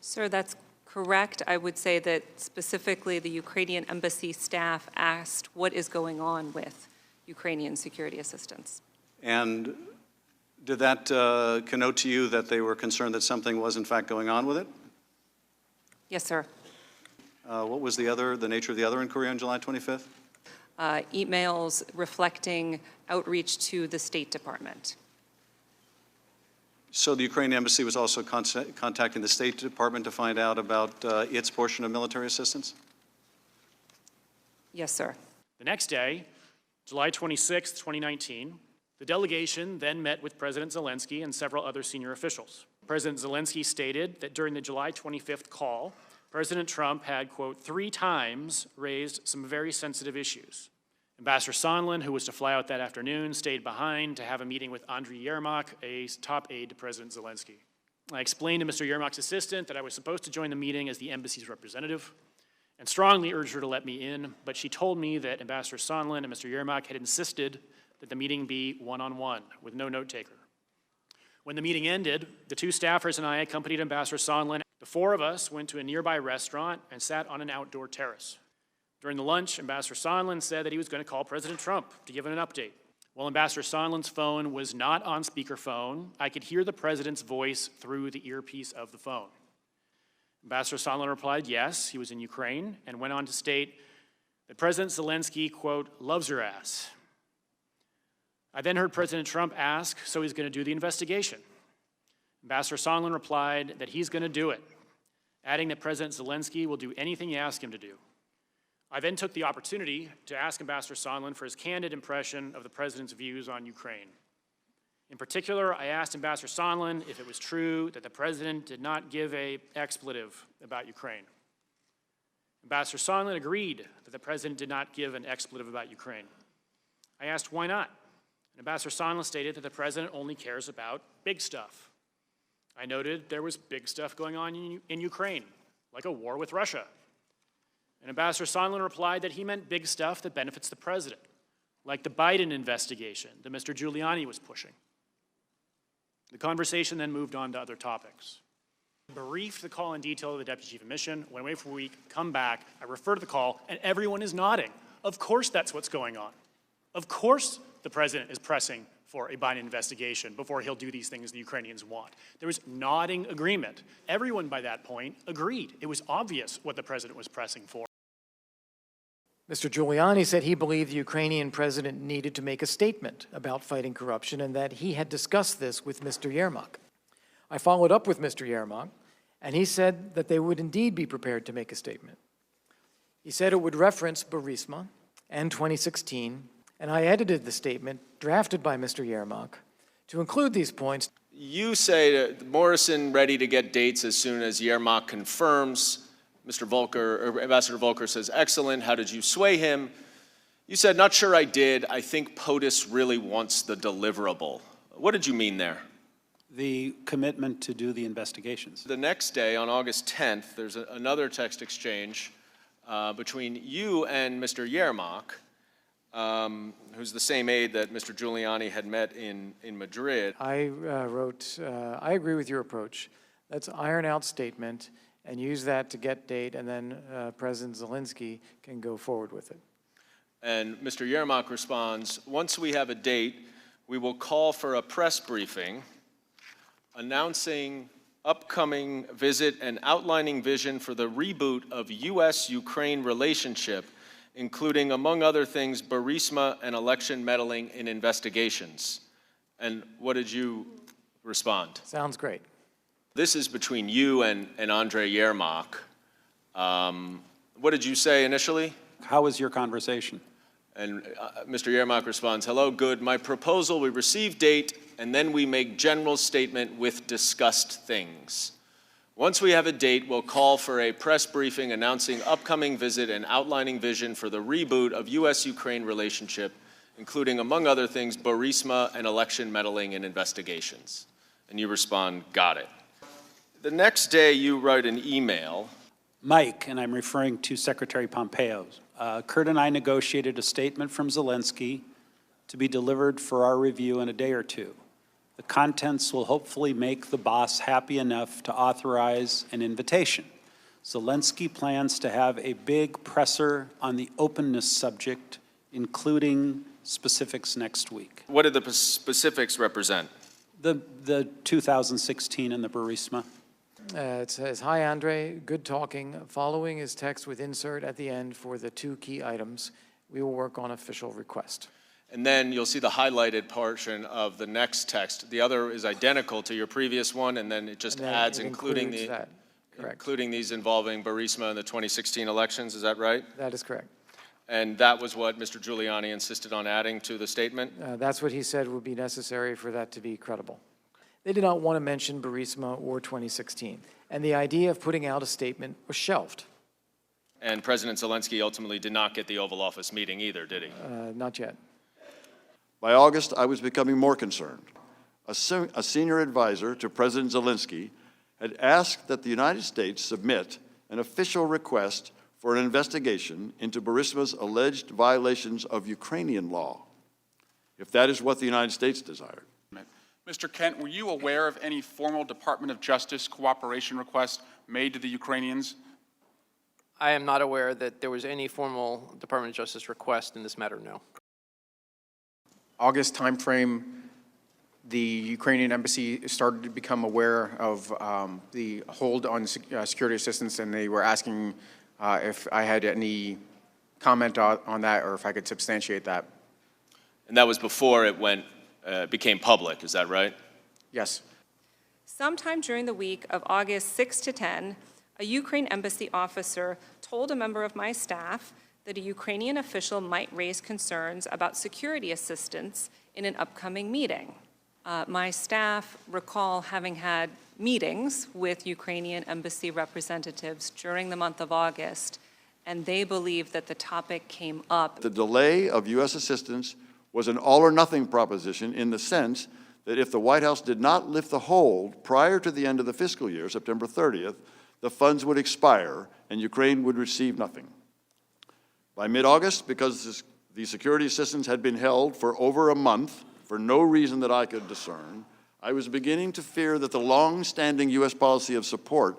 Sir, that's correct. I would say that specifically the Ukrainian embassy staff asked what is going on with Ukrainian security assistance. And did that connote to you that they were concerned that something was in fact going on with it? Yes, sir. What was the nature of the other inquiry on July 25th? Emails reflecting outreach to the State Department. So the Ukrainian embassy was also contacting the State Department to find out about its portion of military assistance? Yes, sir. The next day, July 26, 2019, the delegation then met with President Zelensky and several other senior officials. President Zelensky stated that during the July 25th call, President Trump had, quote, 3 times raised some very sensitive issues. Ambassador Sondland, who was to fly out that afternoon, stayed behind to have a meeting with Andriy Yermak, a top aide to President Zelensky. I explained to Mr. Yermak's assistant that I was supposed to join the meeting as the embassy's representative and strongly urged her to let me in, but she told me that Ambassador Sondland and Mr. Yermak had insisted that the meeting be one-on-one with no note-taker. When the meeting ended, the 2 staffers and I accompanied Ambassador Sondland. The 4 of us went to a nearby restaurant and sat on an outdoor terrace. During the lunch, Ambassador Sondland said that he was going to call President Trump to give him an update. While Ambassador Sondland's phone was not on speakerphone, I could hear the president's voice through the earpiece of the phone. Ambassador Sondland replied yes, he was in Ukraine, and went on to state that President Zelensky, quote, loves your ass. I then heard President Trump ask, so he's going to do the investigation. Ambassador Sondland replied that he's going to do it, adding that President Zelensky will do anything you ask him to do. I then took the opportunity to ask Ambassador Sondland for his candid impression of the president's views on Ukraine. In particular, I asked Ambassador Sondland if it was true that the president did not give an expletive about Ukraine. Ambassador Sondland agreed that the president did not give an expletive about Ukraine. I asked why not. And Ambassador Sondland stated that the president only cares about big stuff. I noted there was big stuff going on in Ukraine, like a war with Russia. And Ambassador Sondland replied that he meant big stuff that benefits the president, like the Biden investigation that Mr. Giuliani was pushing. The conversation then moved on to other topics. I briefed the call in detail to the Deputy Chief of Mission, went away for a week, come back, I refer to the call, and everyone is nodding. Of course that's what's going on. Of course the president is pressing for a Biden investigation before he'll do these things the Ukrainians want. There was nodding agreement. Everyone by that point agreed. It was obvious what the president was pressing for. Mr. Giuliani said he believed the Ukrainian president needed to make a statement about fighting corruption and that he had discussed this with Mr. Yermak. I followed up with Mr. Yermak, and he said that they would indeed be prepared to make a statement. He said it would reference Burisma and 2016, and I edited the statement drafted by Mr. Yermak to include these points. You say that Morrison ready to get dates as soon as Yermak confirms. Mr. Volker, or Ambassador Volker says, excellent, how did you sway him? You said, not sure I did. I think POTUS really wants the deliverable. What did you mean there? The commitment to do the investigations. The next day, on August 10th, there's another text exchange between you and Mr. Yermak, who's the same aide that Mr. Giuliani had met in Madrid. I wrote, I agree with your approach. Let's iron out statement and use that to get date, and then President Zelensky can go forward with it. And Mr. Yermak responds, once we have a date, we will call for a press briefing announcing upcoming visit and outlining vision for the reboot of U.S.-Ukraine relationship, including, among other things, Burisma and election meddling in investigations. And what did you respond? Sounds great. This is between you and Andriy Yermak. What did you say initially? How was your conversation? And Mr. Yermak responds, hello, good. My proposal, we receive date, and then we make general statement with discussed things. Once we have a date, we'll call for a press briefing announcing upcoming visit and outlining vision for the reboot of U.S.-Ukraine relationship, including, among other things, Burisma and election meddling in investigations. And you respond, got it. The next day, you write an email. Mike, and I'm referring to Secretary Pompeo, Kurt and I negotiated a statement from Zelensky to be delivered for our review in a day or two. The contents will hopefully make the boss happy enough to authorize an invitation. Zelensky plans to have a big presser on the openness subject, including specifics next week. What did the specifics represent? The 2016 and the Burisma. It says, "Hi, Andre, good talking. Following is text with insert at the end for the 2 key items. We will work on official request." And then you'll see the highlighted portion of the next text. The other is identical to your previous one, and then it just And then adds it including includes that. Correct. including these involving Burisma and the 2016 elections. Is that right? That is correct. And that was what Mr. Giuliani insisted on adding to the statement? That's what he said would be necessary for that to be credible. They did not want to mention Burisma or 2016, and the idea of putting out a statement was shelved. And President Zelensky ultimately did not get the Oval Office meeting either, did he? Not yet. By August, I was becoming more concerned. A senior advisor to President Zelensky had asked that the United States submit an official request for an investigation into Burisma's alleged violations of Ukrainian law, if that is what the United States desired. Mr. Kent, were you aware of any formal Department of Justice cooperation requests made to the Ukrainians? I am not aware that there was any formal Department of Justice request in this matter, no. August timeframe, the Ukrainian embassy started to become aware of the hold on security assistance, and they were asking if I had any comment on that or if I could substantiate that. And that was before it became public, is that right? Yes. Sometime during the week of August 6 to 10, a Ukraine embassy officer told a member of my staff that a Ukrainian official might raise concerns about security assistance in an upcoming meeting. My staff recall having had meetings with Ukrainian embassy representatives during the month of August, and they believe that the topic came up. The delay of U.S. assistance was an all-or-nothing proposition in the sense that if the White House did not lift the hold prior to the end of the fiscal year, September 30th, the funds would expire and Ukraine would receive nothing. By mid-August, because the security assistance had been held for over a month for no reason that I could discern, I was beginning to fear that the long-standing U.S. policy of support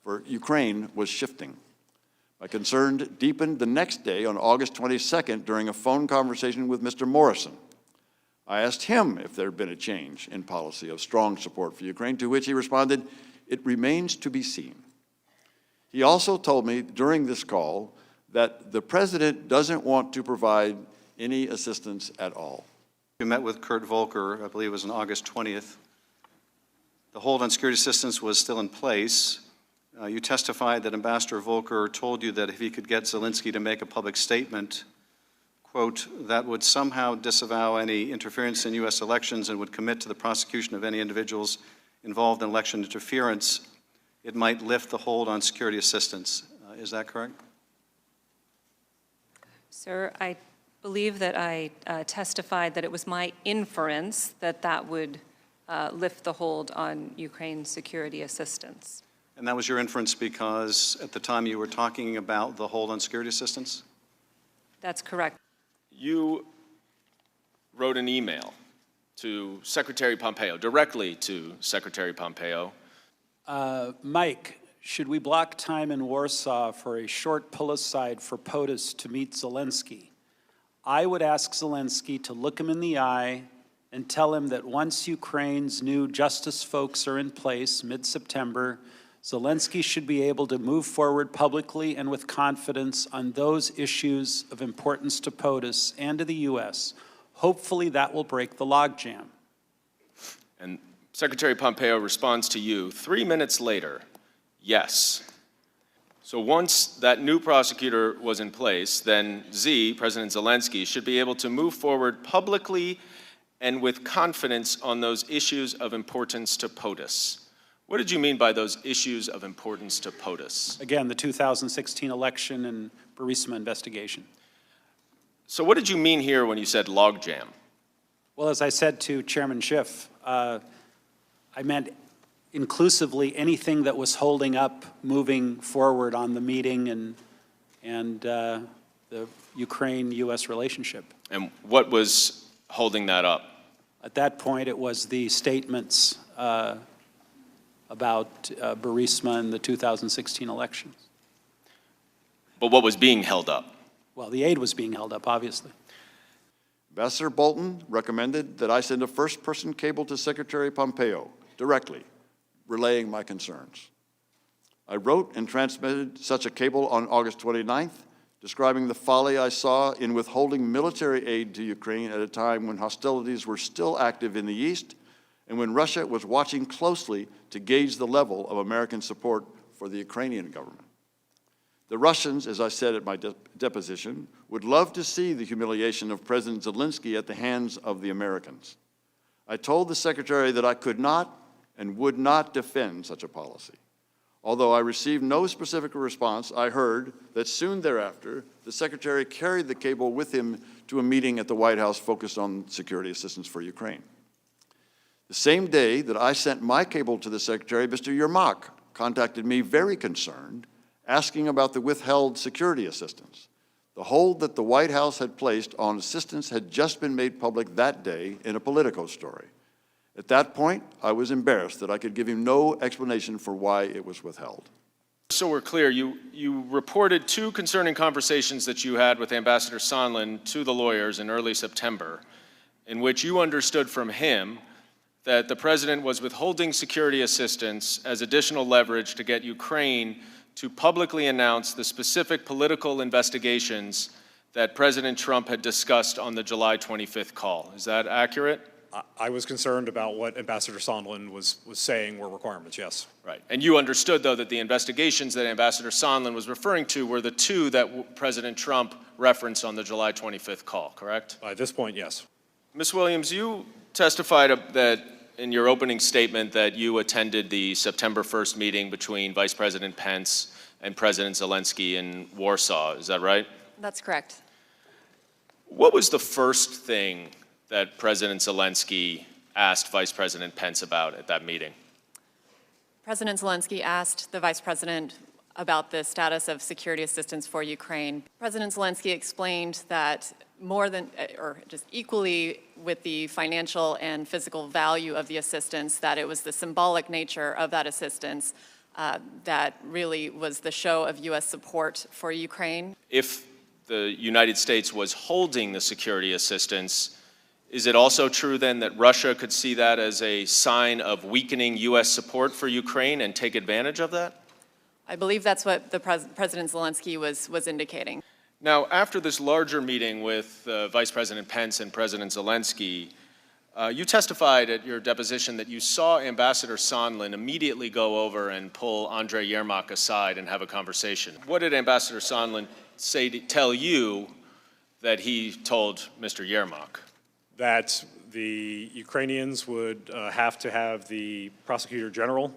for Ukraine was shifting. My concern deepened the next day on August 22nd during a phone conversation with Mr. Morrison. I asked him if there had been a change in policy of strong support for Ukraine, to which he responded, "It remains to be seen." He also told me during this call that the president doesn't want to provide any assistance at all. You met with Kurt Volker, I believe it was on August 20th. The hold on security assistance was still in place. You testified that Ambassador Volker told you that if he could get Zelensky to make a public statement, quote, that would somehow disavow any interference in U.S. elections and would commit to the prosecution of any individuals involved in election interference, it might lift the hold on security assistance. Is that correct? Sir, I believe that I testified that it was my inference that that would lift the hold on Ukraine's security assistance. And that was your inference because at the time you were talking about the hold on security assistance? That's correct. You wrote an email to Secretary Pompeo, directly to Secretary Pompeo. Mike, should we block time in Warsaw for a short pull-aside for POTUS to meet Zelensky? I would ask Zelensky to look him in the eye and tell him that once Ukraine's new justice folks are in place mid-September, Zelensky should be able to move forward publicly and with confidence on those issues of importance to POTUS and to the U.S. Hopefully that will break the logjam. And Secretary Pompeo responds to you 3 minutes later, yes. So once that new prosecutor was in place, then President Zelensky, should be able to move forward publicly and with confidence on those issues of importance to POTUS. What did you mean by those issues of importance to POTUS? Again, the 2016 election and Burisma investigation. So what did you mean here when you said logjam? Well, as I said to Chairman Schiff, I meant inclusively anything that was holding up moving forward on the meeting and the Ukraine-U.S. relationship. And what was holding that up? At that point, it was the statements about Burisma in the 2016 elections. But what was being held up? Well, the aid was being held up, obviously. Ambassador Bolton recommended that I send a first-person cable to Secretary Pompeo directly, relaying my concerns. I wrote and transmitted such a cable on August 29th, describing the folly I saw in withholding military aid to Ukraine at a time when hostilities were still active in the East and when Russia was watching closely to gauge the level of American support for the Ukrainian government. The Russians, as I said at my deposition, would love to see the humiliation of President Zelensky at the hands of the Americans. I told the Secretary that I could not and would not defend such a policy. Although I received no specific response, I heard that soon thereafter, the Secretary carried the cable with him to a meeting at the White House focused on security assistance for Ukraine. The same day that I sent my cable to the Secretary, Mr. Yermak contacted me very concerned, asking about the withheld security assistance. The hold that the White House had placed on assistance had just been made public that day in a Politico story. At that point, I was embarrassed that I could give him no explanation for why it was withheld. So we're clear, you reported 2 concerning conversations that you had with Ambassador Sondland to the lawyers in early September, in which you understood from him that the president was withholding security assistance as additional leverage to get Ukraine to publicly announce the specific political investigations that President Trump had discussed on the July 25th call. Is that accurate? I was concerned about what Ambassador Sondland was saying were requirements, yes. Right. And you understood, though, that the investigations that Ambassador Sondland was referring to were the 2 that President Trump referenced on the July 25th call, correct? At this point, yes. Ms. Williams, you testified that in your opening statement that you attended the September 1st meeting between Vice President Pence and President Zelensky in Warsaw. Is that right? That's correct. What was the first thing that President Zelensky asked Vice President Pence about at that meeting? President Zelensky asked the Vice President about the status of security assistance for Ukraine. President Zelensky explained that more than, or just equally with the financial and physical value of the assistance, that it was the symbolic nature of that assistance that really was the show of U.S. support for Ukraine. If the United States was holding the security assistance, is it also true then that Russia could see that as a sign of weakening U.S. support for Ukraine and take advantage of that? I believe that's what the President Zelensky was indicating. Now, after this larger meeting with Vice President Pence and President Zelensky, you testified at your deposition that you saw Ambassador Sondland immediately go over and pull Andrei Yermak aside and have a conversation. What did Ambassador Sondland tell you that he told Mr. Yermak? That the Ukrainians would have to have the Prosecutor General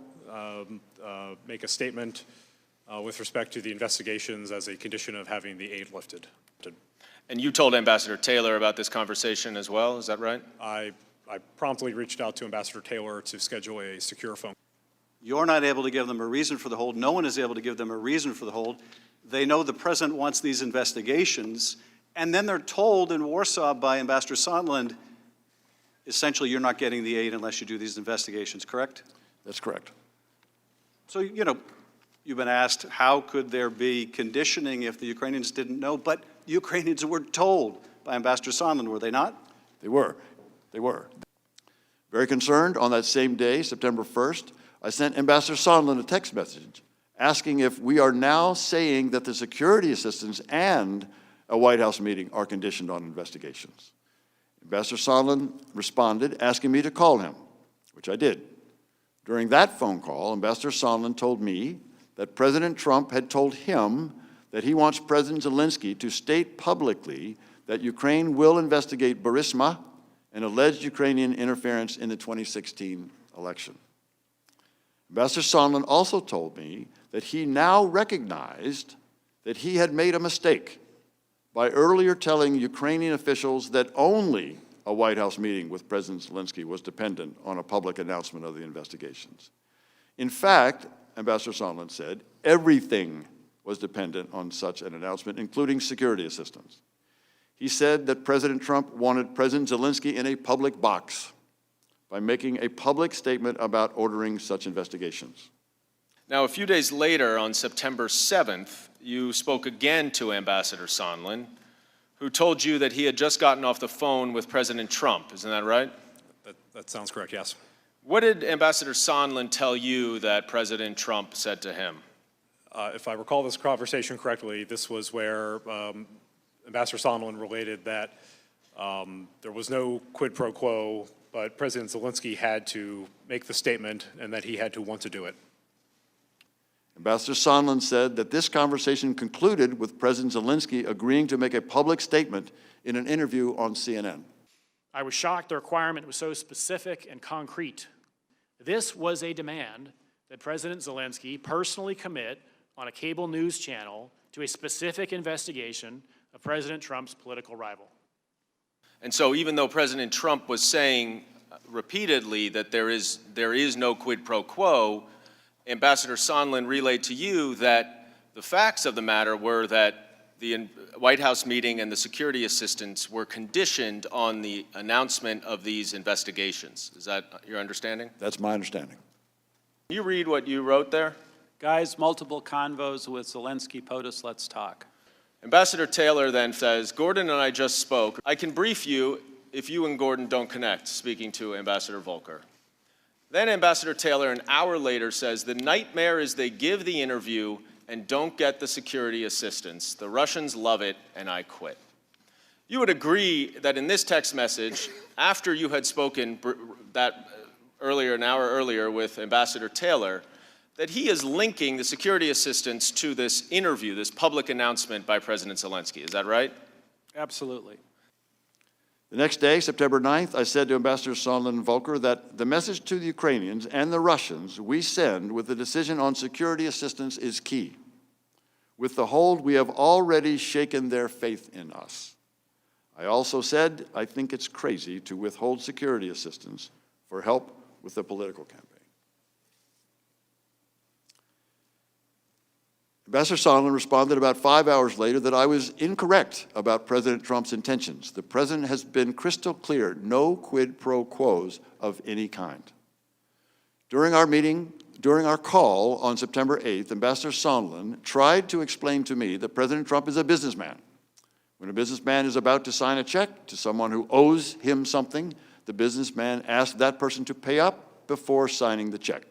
make a statement with respect to the investigations as a condition of having the aid lifted. And you told Ambassador Taylor about this conversation as well, is that right? I promptly reached out to Ambassador Taylor to schedule a secure phone. You're not able to give them a reason for the hold. No one is able to give them a reason for the hold. They know the president wants these investigations, and then they're told in Warsaw by Ambassador Sondland, essentially, you're not getting the aid unless you do these investigations, correct? That's correct. So, you know, you've been asked, how could there be conditioning if the Ukrainians didn't know? But the Ukrainians were told by Ambassador Sondland, were they not? They were. They were. Very concerned, on that same day, September 1st, I sent Ambassador Sondland a text message asking if we are now saying that the security assistance and a White House meeting are conditioned on investigations. Ambassador Sondland responded, asking me to call him, which I did. During that phone call, Ambassador Sondland told me that President Trump had told him that he wants President Zelensky to state publicly that Ukraine will investigate Burisma and alleged Ukrainian interference in the 2016 election. Ambassador Sondland also told me that he now recognized that he had made a mistake by earlier telling Ukrainian officials that only a White House meeting with President Zelensky was dependent on a public announcement of the investigations. In fact, Ambassador Sondland said, everything was dependent on such an announcement, including security assistance. He said that President Trump wanted President Zelensky in a public box, by making a public statement about ordering such investigations. Now, a few days later, on September 7th, you spoke again to Ambassador Sondland, who told you that he had just gotten off the phone with President Trump. Isn't that right? That sounds correct, yes. What did Ambassador Sondland tell you that President Trump said to him? If I recall this conversation correctly, this was where Ambassador Sondland related that there was no quid pro quo, but President Zelensky had to make the statement and that he had to want to do it. Ambassador Sondland said that this conversation concluded with President Zelensky agreeing to make a public statement in an interview on CNN. I was shocked the requirement was so specific and concrete. This was a demand that President Zelensky personally commit on a cable news channel to a specific investigation of President Trump's political rival. And so even though President Trump was saying repeatedly that there is no quid pro quo, Ambassador Sondland relayed to you that the facts of the matter were that the White House meeting and the security assistance were conditioned on the announcement of these investigations. Is that your understanding? That's my understanding. Can you read what you wrote there? Guys, multiple convos with Zelensky, POTUS, let's talk. Ambassador Taylor then says, Gordon and I just spoke. I can brief you if you and Gordon don't connect, speaking to Ambassador Volker. Then Ambassador Taylor, an hour later, says, the nightmare is they give the interview and don't get the security assistance. The Russians love it, and I quit. You would agree that in this text message, after you had spoken an hour earlier with Ambassador Taylor, that he is linking the security assistance to this interview, this public announcement by President Zelensky. Is that right? Absolutely. The next day, September 9th, I said to Ambassador Sondland and Volker that the message to the Ukrainians and the Russians we send with the decision on security assistance is key. With the hold, we have already shaken their faith in us. I also said I think it's crazy to withhold security assistance for help with the political campaign. Ambassador Sondland responded about 5 hours later that I was incorrect about President Trump's intentions. The president has been crystal clear, no quid pro quos of any kind. During our call on September 8th, Ambassador Sondland tried to explain to me that President Trump is a businessman. When a businessman is about to sign a check to someone who owes him something, the businessman asks that person to pay up before signing the check.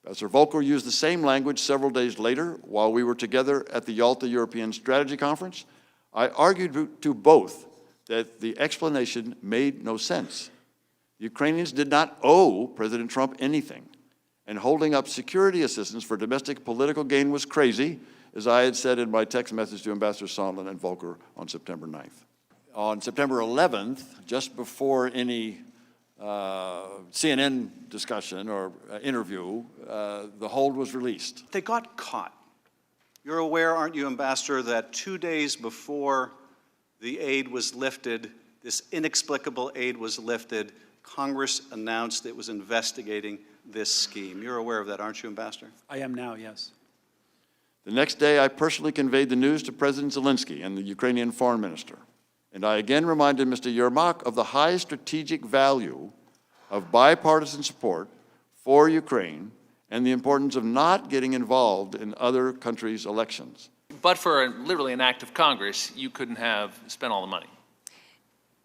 Ambassador Volker used the same language several days later while we were together at the Yalta European Strategy Conference. I argued to both that the explanation made no sense. The Ukrainians did not owe President Trump anything, and holding up security assistance for domestic political gain was crazy, as I had said in my text message to Ambassador Sondland and Volker on September 9th. On September 11th, just before any CNN discussion or interview, the hold was released. They got caught. You're aware, aren't you, Ambassador, that 2 days before the aid was lifted, this inexplicable aid was lifted, Congress announced it was investigating this scheme. You're aware of that, aren't you, Ambassador? I am now, yes. The next day, I personally conveyed the news to President Zelensky and the Ukrainian foreign minister. And I again reminded Mr. Yermak of the high strategic value of bipartisan support for Ukraine and the importance of not getting involved in other countries' elections. But for literally an act of Congress, you couldn't have spent all the money.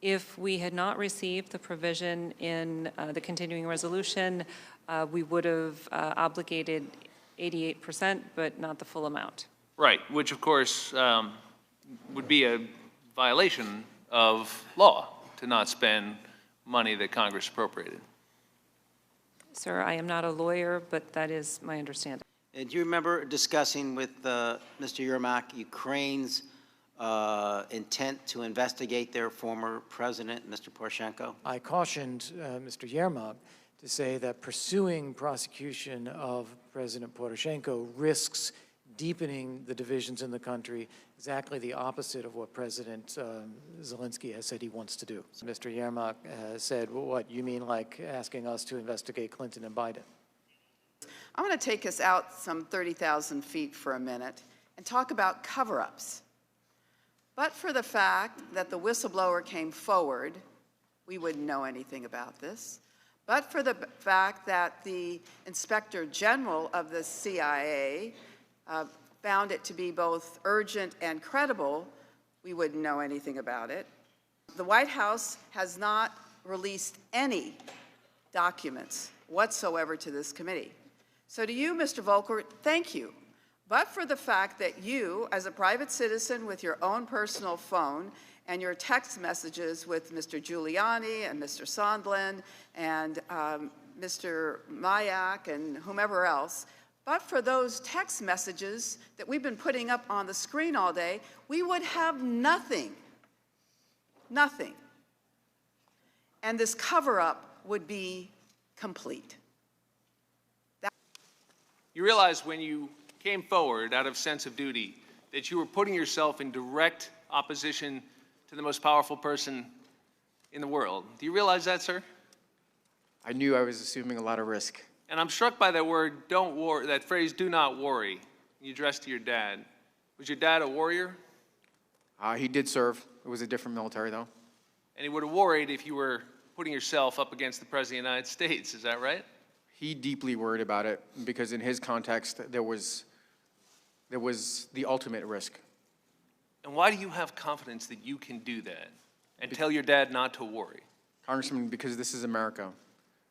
If we had not received the provision in the continuing resolution, we would have obligated 88%, but not the full amount. Right, which of course would be a violation of law to not spend money that Congress appropriated. Sir, I am not a lawyer, but that is my understanding. Do you remember discussing with Mr. Yermak Ukraine's intent to investigate their former president, Mr. Poroshenko? I cautioned Mr. Yermak to say that pursuing prosecution of President Poroshenko risks deepening the divisions in the country, exactly the opposite of what President Zelensky has said he wants to do. So Mr. Yermak said, well, what, you mean like asking us to investigate Clinton and Biden? I'm going to take us out some 30,000 feet for a minute and talk about cover-ups. But for the fact that the whistleblower came forward, we wouldn't know anything about this. but for the fact that the Inspector General of the CIA found it to be both urgent and credible, we wouldn't know anything about it. The White House has not released any documents whatsoever to this committee. So to you, Mr. Volker, thank you. But for the fact that you, as a private citizen with your own personal phone and your text messages with Mr. Giuliani and Mr. Sondland and Mr. Mayak and whomever else, but for those text messages that we've been putting up on the screen all day, we would have nothing. Nothing. And this cover-up would be complete. You realize when you came forward out of sense of duty that you were putting yourself in direct opposition to the most powerful person in the world. Do you realize that, sir? I knew I was assuming a lot of risk. And I'm struck by that word, don't worry, that phrase, do not worry, you addressed to your dad. Was your dad a warrior? He did serve. It was a different military, though. And he would have worried if you were putting yourself up against the President of the United States, is that right? He deeply worried about it because in his context, there was the ultimate risk. And why do you have confidence that you can do that and tell your dad not to worry? Congressman, because this is America.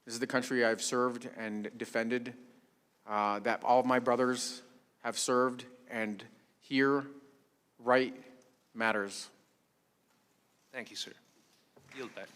This is the country I've served and defended, that all of my brothers have served, and here, right matters. Thank you, sir. Yield back.